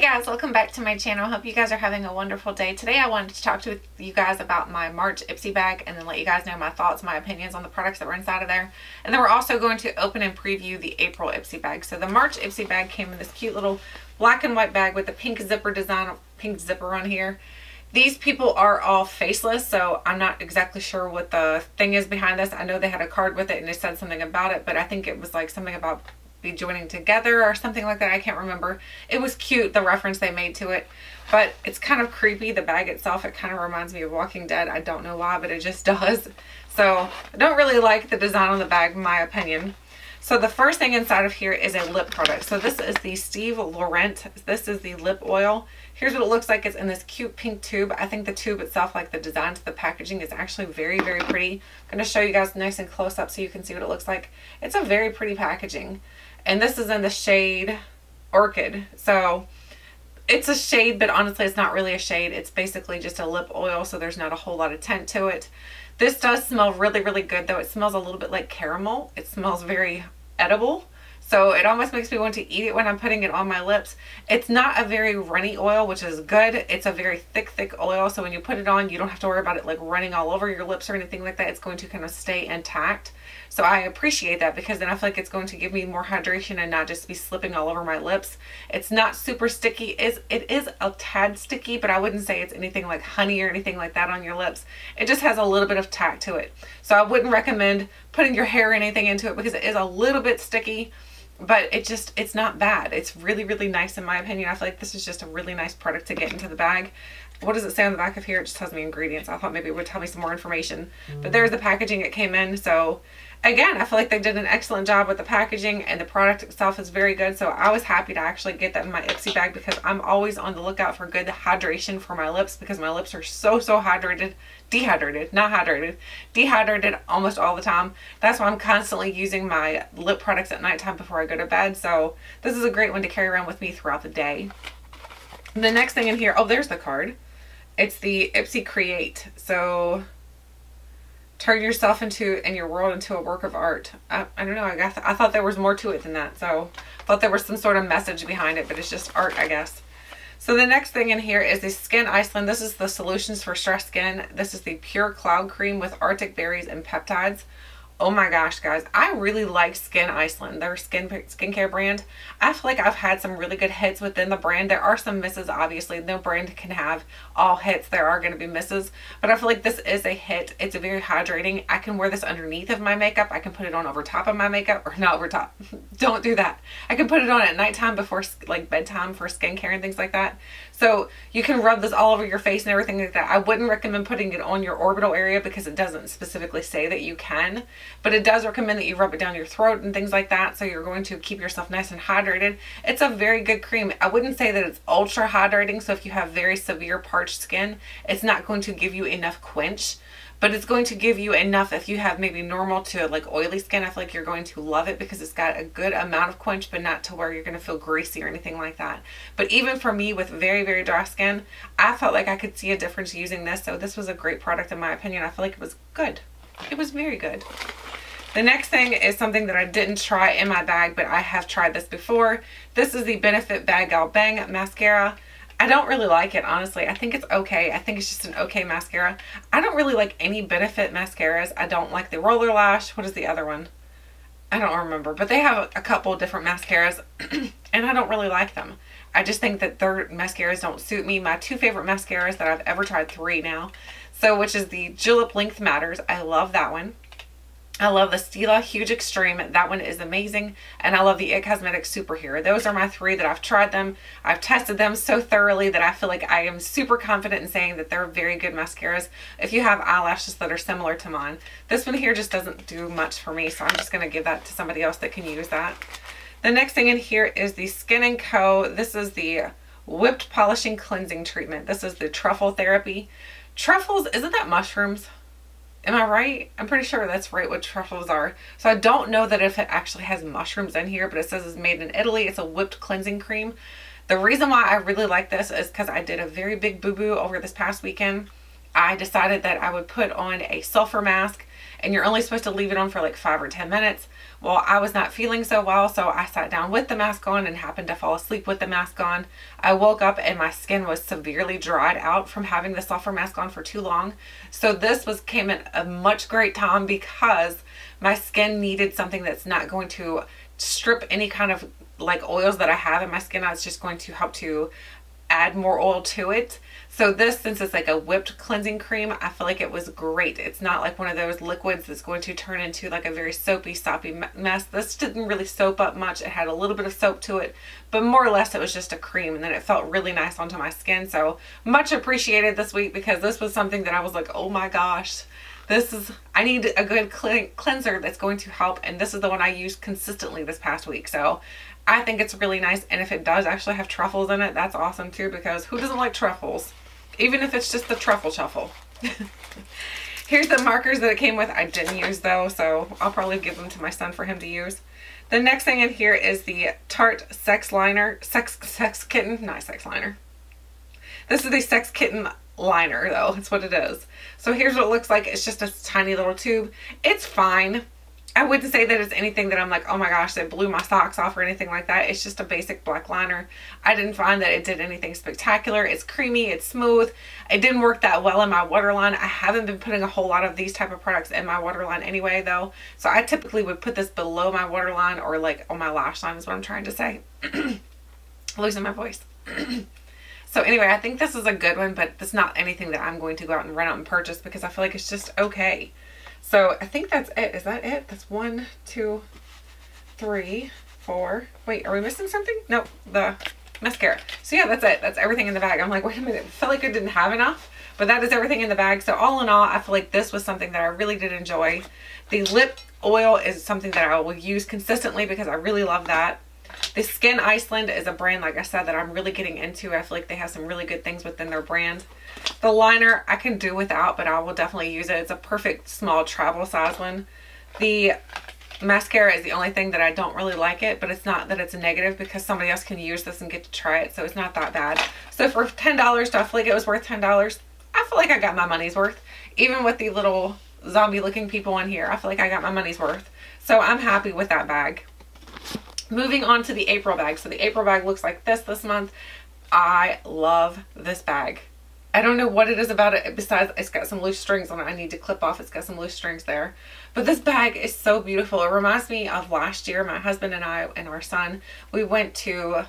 guys, welcome back to my channel. Hope you guys are having a wonderful day. Today I wanted to talk to you guys about my March Ipsy bag and then let you guys know my thoughts, my opinions on the products that were inside of there. And then we're also going to open and preview the April Ipsy bag. So the March Ipsy bag came in this cute little black and white bag with the pink zipper design, pink zipper on here. These people are all faceless, so I'm not exactly sure what the thing is behind this. I know they had a card with it and it said something about it, but I think it was like something about be joining together or something like that. I can't remember. It was cute, the reference they made to it, but it's kind of creepy. The bag itself, it kind of reminds me of Walking Dead. I don't know why, but it just does. So I don't really like the design on the bag, in my opinion. So the first thing inside of here is a lip product. So this is the Steve Laurent. This is the lip oil. Here's what it looks like. It's in this cute pink tube. I think the tube itself, like the design to the packaging, is actually very, very pretty. I'm going to show you guys nice and close up so you can see what it looks like. It's a very pretty packaging. And this is in the shade Orchid. So it's a shade, but honestly it's not really a shade. It's basically just a lip oil, so there's not a whole lot of tint to it. This does smell really, really good though. It smells a little bit like caramel. It smells very edible. So it almost makes me want to eat it when I'm putting it on my lips. It's not a very runny oil, which is good. It's a very thick, thick oil. So when you put it on, you don't have to worry about it like running all over your lips or anything like that. It's going to kind of stay intact. So I appreciate that because then I feel like it's going to give me more hydration and not just be slipping all over my lips. It's not super sticky. It is a tad sticky, but I wouldn't say it's anything like honey or anything like that on your lips. It just has a little bit of tack to it. So I wouldn't recommend putting your hair or anything into it because it is a little bit sticky. But it's not bad. It's really, really nice in my opinion. I feel like this is just a really nice product to get into the bag. What does it say on the back of here? It just tells me ingredients. I thought maybe it would tell me some more information. But there's the packaging it came in. So again, I feel like they did an excellent job with the packaging and the product itself is very good. So I was happy to actually get that in my Ipsy bag because I'm always on the lookout for good hydration for my lips because my lips are so hydrated. Dehydrated almost all the time. That's why I'm constantly using my lip products at nighttime before I go to bed. So this is a great one to carry around with me throughout the day. The next thing in here, oh, there's the card. It's the Ipsy Create. So turn yourself and your world into a work of art. I don't know. I thought there was more to it than that. So I thought there was some sort of message behind it, but it's just art, I guess. So the next thing in here is the Skin Iceland. This is the Solutions for Stressed Skin. This is the Pure Cloud Cream with Arctic Berries and Peptides. Oh my gosh, guys. I really like Skin Iceland, their skincare brand. I feel like I've had some really good hits within the brand. There are some misses, obviously. No brand can have all hits. There are going to be misses. But I feel like this is a hit. It's very hydrating. I can wear this underneath of my makeup. I can put it on over top of my makeup. Or not over top. Don't do that. I can put it on at nighttime before like bedtime for skincare and things like that. So you can rub this all over your face and everything like that. I wouldn't recommend putting it on your orbital area because it doesn't specifically say that you can. But it does recommend that you rub it down your throat and things like that. So you're going to keep yourself nice and hydrated. It's a very good cream. I wouldn't say that it's ultra hydrating. So if you have very severe parched skin, it's not going to give you enough quench. But it's going to give you enough if you have maybe normal to like oily skin. I feel like you're going to love it because it's got a good amount of quench, but not to where you're going to feel greasy or anything like that. But even for me with very, very dry skin, I felt like I could see a difference using this. So this was a great product in my opinion. I feel like it was good. It was very good. The next thing is something that I didn't try in my bag, but I have tried this before. This is the Benefit BADGal Bang Mascara. I don't really like it, honestly. I think it's okay. I think it's just an okay mascara. I don't really like any Benefit mascaras. I don't like the Roller Lash. What is the other one? I don't remember. But they have a couple of different mascaras, and I don't really like them. I just think that their mascaras don't suit me. My two favorite mascaras that I've ever tried, three now, so which is the Julep Length Matters. I love that one. I love the Stila Huge Extreme. That one is amazing. And I love the It Cosmetics Superhero. Those are my three that I've tried them. I've tested them so thoroughly that I feel like I am super confident in saying that they're very good mascaras if you have eyelashes that are similar to mine. This one here just doesn't do much for me, so I'm just going to give that to somebody else that can use that. The next thing in here is the Skin & Co. This is the Whipped Polishing Cleansing Treatment. This is the Truffle Therapy. Truffles, isn't that mushrooms? Am I right? I'm pretty sure that's right what truffles are. So I don't know that if it actually has mushrooms in here, but it says it's made in Italy. It's a whipped cleansing cream. The reason why I really like this is because I did a very big boo-boo over this past weekend. I decided that I would put on a sulfur mask and you're only supposed to leave it on for like 5 or 10 minutes. Well, I was not feeling so well, so I sat down with the mask on and happened to fall asleep with the mask on. I woke up and my skin was severely dried out from having the sulfur mask on for too long. So this came at a much great time because my skin needed something that's not going to strip any kind of like oils that I have in my skin. It's just going to help to add more oil to it. So this, since it's like a whipped cleansing cream, I feel like it was great. It's not like one of those liquids that's going to turn into like a very soapy, soppy mess. This didn't really soap up much. It had a little bit of soap to it, but more or less it was just a cream, and then it felt really nice onto my skin. So much appreciated this week, because this was something that I was like, oh my gosh, I need a good cleanser that's going to help, and this is the one I used consistently this past week. So I think it's really nice, and if it does actually have truffles in it, that's awesome too, because who doesn't like truffles? Even if it's just the truffle shuffle. Here's the markers that it came with. I didn't use though, so I'll probably give them to my son for him to use. The next thing in here is the Tarte Sex Liner, Sex Kitten, not Sex Liner. This is the Sex Kitten liner though, that's what it is. So here's what it looks like. It's just a tiny little tube. It's fine. I wouldn't say that it's anything that I'm like, oh my gosh, it blew my socks off or anything like that. It's just a basic black liner. I didn't find that it did anything spectacular. It's creamy, it's smooth. It didn't work that well in my waterline. I haven't been putting a whole lot of these type of products in my waterline anyway though. So I typically would put this below my waterline, or like on my lash line is what I'm trying to say. Losing my voice. So anyway, I think this is a good one, but it's not anything that I'm going to go out and run out and purchase, because I feel like it's just okay. So I think that's it. Is that it? That's 1, 2, 3, 4. Wait, are we missing something? No, the mascara. So yeah, that's it. That's everything in the bag. I'm like, wait a minute. I felt like I didn't have enough, but that is everything in the bag. So all in all, I feel like this was something that I really did enjoy. The lip oil is something that I will use consistently because I really love that. The Skin Iceland is a brand, like I said, that I'm really getting into. I feel like they have some really good things within their brand. The liner I can do without, but I will definitely use it. It's a perfect small travel size one. The mascara is the only thing that I don't really like it, but it's not that it's a negative, because somebody else can use this and get to try it, so it's not that bad. So for $10, do I feel like it was worth $10? I feel like I got my money's worth. Even with the little zombie looking people in here, I feel like I got my money's worth. So I'm happy with that bag. Moving on to the April bag. So the April bag looks like this month. I love this bag. I don't know what it is about it, besides it's got some loose strings on it I need to clip off. It's got some loose strings there. But this bag is so beautiful. It reminds me of last year. My husband and I and our son, we went to,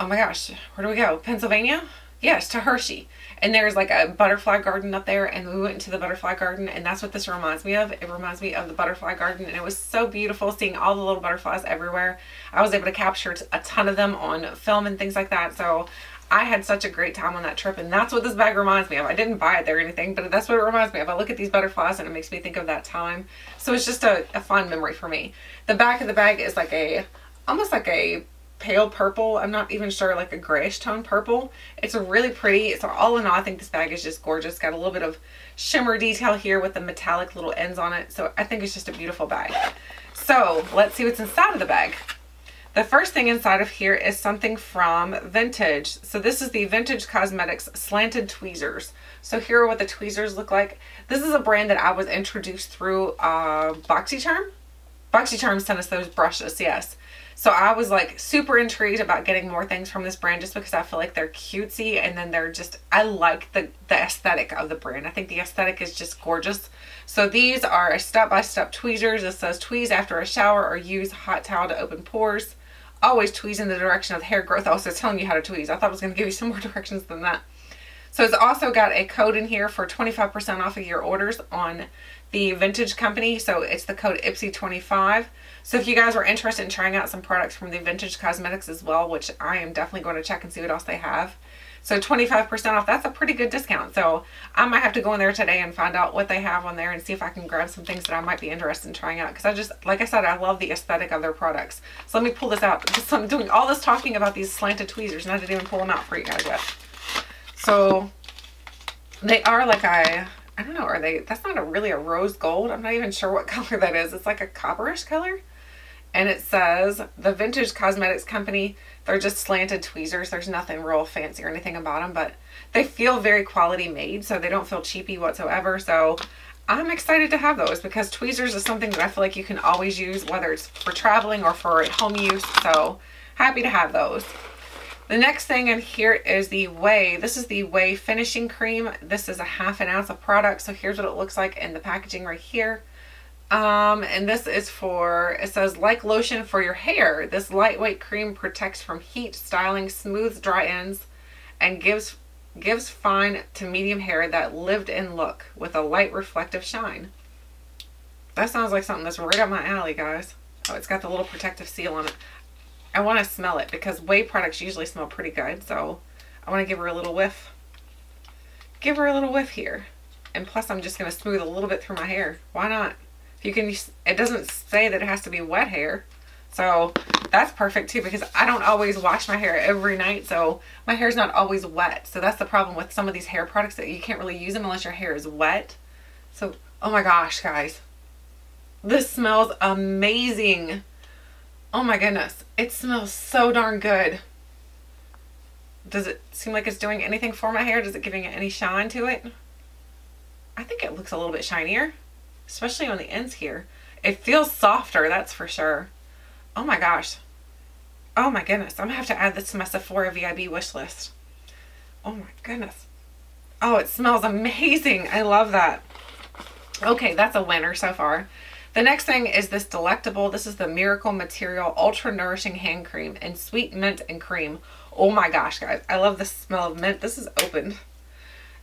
oh my gosh, where do we go? Pennsylvania? Yes, to Hershey. And there's like a butterfly garden up there, and we went into the butterfly garden, and that's what this reminds me of. It reminds me of the butterfly garden, and it was so beautiful seeing all the little butterflies everywhere. I was able to capture a ton of them on film and things like that. So I had such a great time on that trip, and that's what this bag reminds me of. I didn't buy it there or anything, but that's what it reminds me of. I look at these butterflies and it makes me think of that time. So it's just a fun memory for me. The back of the bag is like almost like a pale purple. I'm not even sure, like a grayish tone purple. It's really pretty. So all in all, I think this bag is just gorgeous. Got a little bit of shimmer detail here with the metallic little ends on it. So I think it's just a beautiful bag. So let's see what's inside of the bag. The first thing inside of here is something from Vintage. So this is the Vintage Cosmetics Slanted Tweezers. So here are what the tweezers look like. This is a brand that I was introduced through BoxyCharm. BoxyCharm sent us those brushes, yes. So I was like super intrigued about getting more things from this brand, just because I feel like they're cutesy, and then they're just, I like the aesthetic of the brand. I think the aesthetic is just gorgeous. So these are a step-by-step tweezers. It says tweeze after a shower or use hot towel to open pores. Always tweeze in the direction of hair growth. Also telling you how to tweeze. I thought it was going to give you some more directions than that. So it's also got a code in here for 25% off of your orders on the Vintage company. So it's the code Ipsy25. So if you guys are interested in trying out some products from the Vintage Cosmetics as well, which I am definitely going to check and see what else they have. So 25% off, that's a pretty good discount. So I might have to go in there today and find out what they have on there and see if I can grab some things that I might be interested in trying out. Because I just, like I said, I love the aesthetic of their products. So let me pull this out. So I'm doing all this talking about these slanted tweezers, and I didn't even pull them out for you guys yet. So they are like I don't know, are they, that's not really a rose gold. I'm not even sure what color that is. It's like a copperish color. And it says the Vintage Cosmetics Company. They're just slanted tweezers. There's nothing real fancy or anything about them, but they feel very quality made, so they don't feel cheapy whatsoever. So I'm excited to have those because tweezers is something that I feel like you can always use, whether it's for traveling or for at home use. So happy to have those. The next thing in here is the Ouai. This is the Ouai finishing cream. This is a 1/2 ounce of product. So here's what it looks like in the packaging right here. And this is for, it says, like lotion for your hair. This lightweight cream protects from heat, styling, smooths dry ends, and gives fine to medium hair that lived in look with a light reflective shine. That sounds like something that's right up my alley, guys. Oh, it's got the little protective seal on it. I want to smell it because Ouai products usually smell pretty good, so I want to give her a little whiff. Give her a little whiff here. And plus I'm just going to smooth a little bit through my hair. Why not? If you can, it doesn't say that it has to be wet hair. So that's perfect too, because I don't always wash my hair every night, so my hair's not always wet. So that's the problem with some of these hair products, that you can't really use them unless your hair is wet. So, oh my gosh, guys. This smells amazing. Oh my goodness. It smells so darn good. Does it seem like it's doing anything for my hair? Is it giving it any shine to it? I think it looks a little bit shinier, especially on the ends here. It feels softer, that's for sure. Oh my gosh. Oh my goodness. I'm gonna have to add this to my Sephora VIB wish list. Oh my goodness. Oh, it smells amazing. I love that. Okay, that's a winner so far. The next thing is this Delectable. This is the Miracle Material Ultra Nourishing Hand Cream in Sweet Mint and Cream. Oh my gosh, guys. I love the smell of mint. This is opened.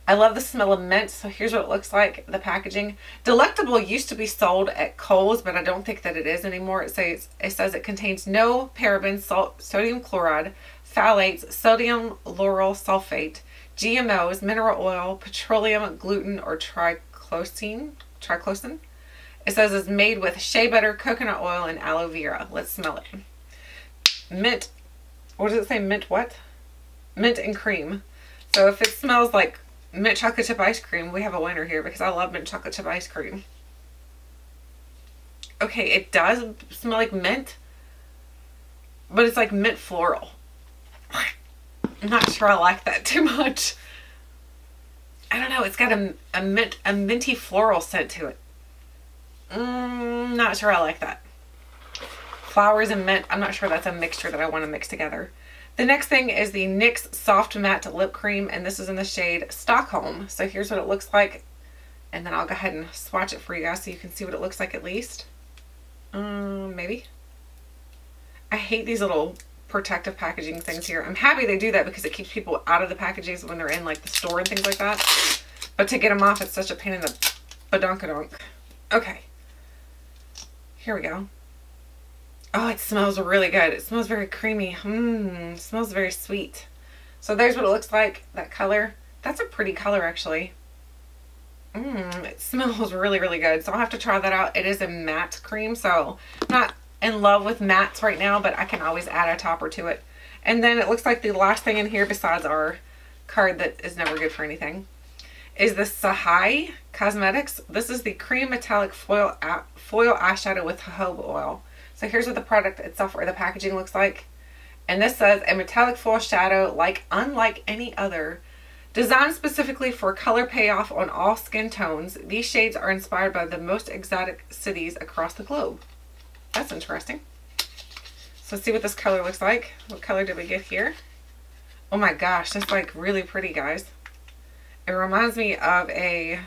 I love the smell of mint. So here's what it looks like, the packaging. Delectable used to be sold at Kohl's, but I don't think that it is anymore. It says it contains no parabens, sodium chloride, phthalates, sodium lauryl sulfate, GMOs, mineral oil, petroleum, gluten, or triclosan. It says it's made with shea butter, coconut oil, and aloe vera. Let's smell it. Mint. What does it say? Mint what? Mint and cream. So if it smells like mint chocolate chip ice cream, we have a winner here, because I love mint chocolate chip ice cream. Okay, it does smell like mint, but it's like mint floral. I'm not sure I like that too much. I don't know. It's got a minty floral scent to it. Not sure I like that. Flowers and mint. I'm not sure that's a mixture that I want to mix together. The next thing is the NYX Soft Matte Lip Cream, and this is in the shade Stockholm. So here's what it looks like, and then I'll go ahead and swatch it for you guys so you can see what it looks like at least. Maybe. I hate these little protective packaging things here. I'm happy they do that because it keeps people out of the packages when they're in like the store and things like that. But to get them off, it's such a pain in the badonkadonk. Okay. Here we go. Oh, it smells really good. It smells very creamy. It smells very sweet. So there's what it looks like, that color. That's a pretty color, actually. It smells really, really good. So I'll have to try that out. It is a matte cream, so I'm not in love with mattes right now, but I can always add a topper to it. And then it looks like the last thing in here, besides our card that is never good for anything, is the SAHI Cosmetics. This is the Cream Metallic Foil Eyeshadow with jojoba oil. So here's what the product itself, or the packaging, looks like. And this says, a metallic foil shadow unlike any other. Designed specifically for color payoff on all skin tones, these shades are inspired by the most exotic cities across the globe. That's interesting. So let's see what this color looks like. What color did we get here? Oh my gosh, that's like really pretty, guys. It reminds me of a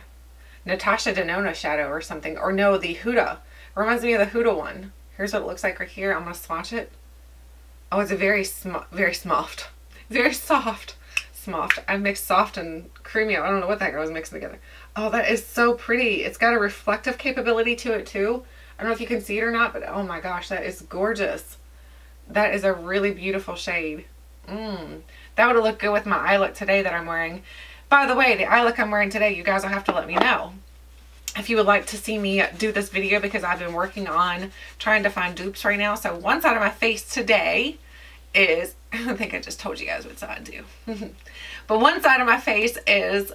Natasha Denona shadow or something. Or no, the Huda. It reminds me of the Huda one. Here's what it looks like right here. I'm going to swatch it. Oh, it's a very soft. Very soft. Smoft. I mixed soft and creamy. I don't know what that guy was mixing together. Oh, that is so pretty. It's got a reflective capability to it too. I don't know if you can see it or not, but oh my gosh, that is gorgeous. That is a really beautiful shade. That would have looked good with my eye look today that I'm wearing. By the way, the eye look I'm wearing today, you guys will have to let me know if you would like to see me do this video, because I've been working on trying to find dupes right now. So one side of my face today is, I think I just told you guys what side I do. But one side of my face is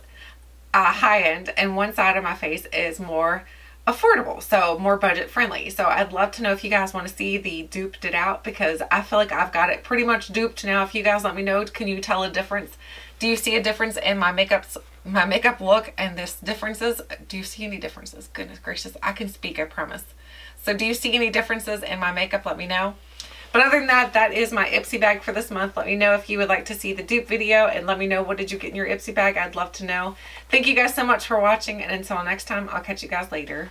high end, and one side of my face is more, affordable, so more budget friendly. So I'd love to know if you guys want to see the duped it out, because I feel like I've got it pretty much duped now. If you guys let me know, can you tell a difference? Do you see a difference in my makeup look and this differences? Do you see any differences? Goodness gracious, I can speak, I promise. So do you see any differences in my makeup? Let me know. But other than that, that is my Ipsy bag for this month. Let me know if you would like to see the dupe video, and let me know what did you get in your Ipsy bag. I'd love to know. Thank you guys so much for watching, and until next time, I'll catch you guys later.